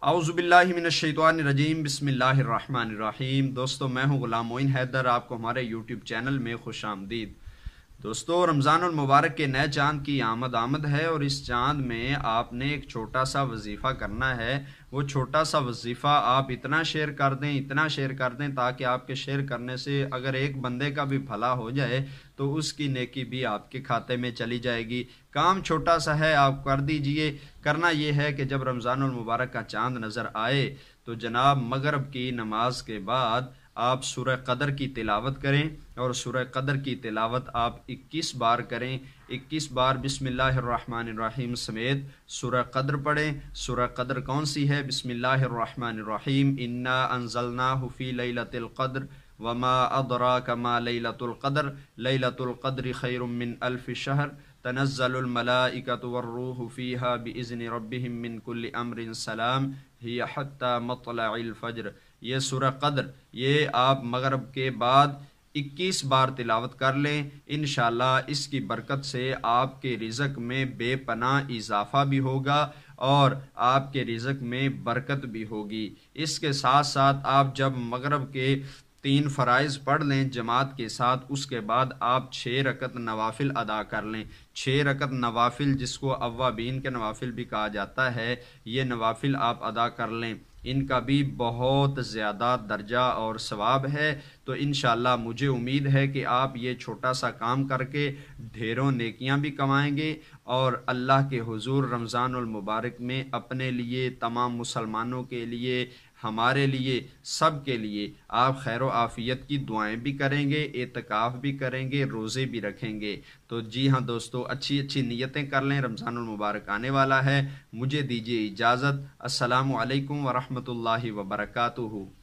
اعوذ باللہ من الشیطان الرجیم، بسم اللہ الرحمن الرحیم۔ دوستو میں ہوں غلام معین حیدر، آپ کو ہمارے یوٹیوب چینل میں خوش آمدید۔ دوستو رمضان المبارک کے نئے چاند کی آمد ہے، اور اس چاند میں آپ نے ایک چھوٹا سا وظیفہ کرنا ہے۔ وہ چھوٹا سا وظیفہ آپ اتنا شیئر کر دیں تاکہ آپ کے شیئر کرنے سے اگر ایک بندے کا بھی بھلا ہو جائے تو اس کی نیکی بھی آپ کے کھاتے میں چلی جائے گی۔ کام چھوٹا سا ہے، آپ کر دیجئے۔ کرنا یہ ہے کہ جب رمضان المبارک کا چاند نظر آئے تو جناب مغرب کی نماز کے بعد آپ سورہ قدر کی تلاوت کریں، اور سورہ قدر کی تلاوت آپ 21 بار کریں۔ 21 بار بسم اللہ الرحمن الرحیم سمیت سورہ قدر پڑھیں۔ سورہ قدر کون سی ہے؟ بسم اللہ الرحمن الرحیم، انا انزلناہ فی لیلۃ القدر وما ادراک ما لیلۃ القدر، لیلۃ القدر خیر من الف شہر، تنزل الملائکۃ والروح فیہا باذن ربہم من کل امر سلام ہی حتی مطلع الفجر۔ یہ سورہ قدر یہ آپ مغرب کے بعد 21 بار تلاوت کر لیں۔ انشاءاللہ اس کی برکت سے آپ کے رزق میں بے پناہ اضافہ بھی ہوگا اور آپ کے رزق میں برکت بھی ہوگی۔ اس کے ساتھ ساتھ آپ جب مغرب کے 3 فرائض پڑھ لیں جماعت کے ساتھ، اس کے بعد آپ 6 رکعت نوافل ادا کر لیں۔ 6 رکعت نوافل، جس کو اوابین کے نوافل بھی کہا جاتا ہے، یہ نوافل آپ ادا کر لیں۔ ان کا بھی بہت زیادہ درجہ اور ثواب ہے۔ تو انشاءاللہ مجھے امید ہے کہ آپ یہ چھوٹا سا کام کر کے ڈھیروں نیکیاں بھی کمائیں گے، اور اللہ کے حضور رمضان المبارک میں اپنے لیے، تمام مسلمانوں کے لیے، ہمارے لیے، سب کے لیے آپ خیر و عافیت کی دعائیں بھی کریں گے، اعتکاف بھی کریں گے، روزے بھی رکھیں گے۔ تو جی ہاں دوستو، اچھی نیتیں کر لیں، رمضان المبارک آنے والا ہے۔ مجھے دیجیے اجازت۔ السلام علیکم ورحمۃ اللہ وبرکاتہ۔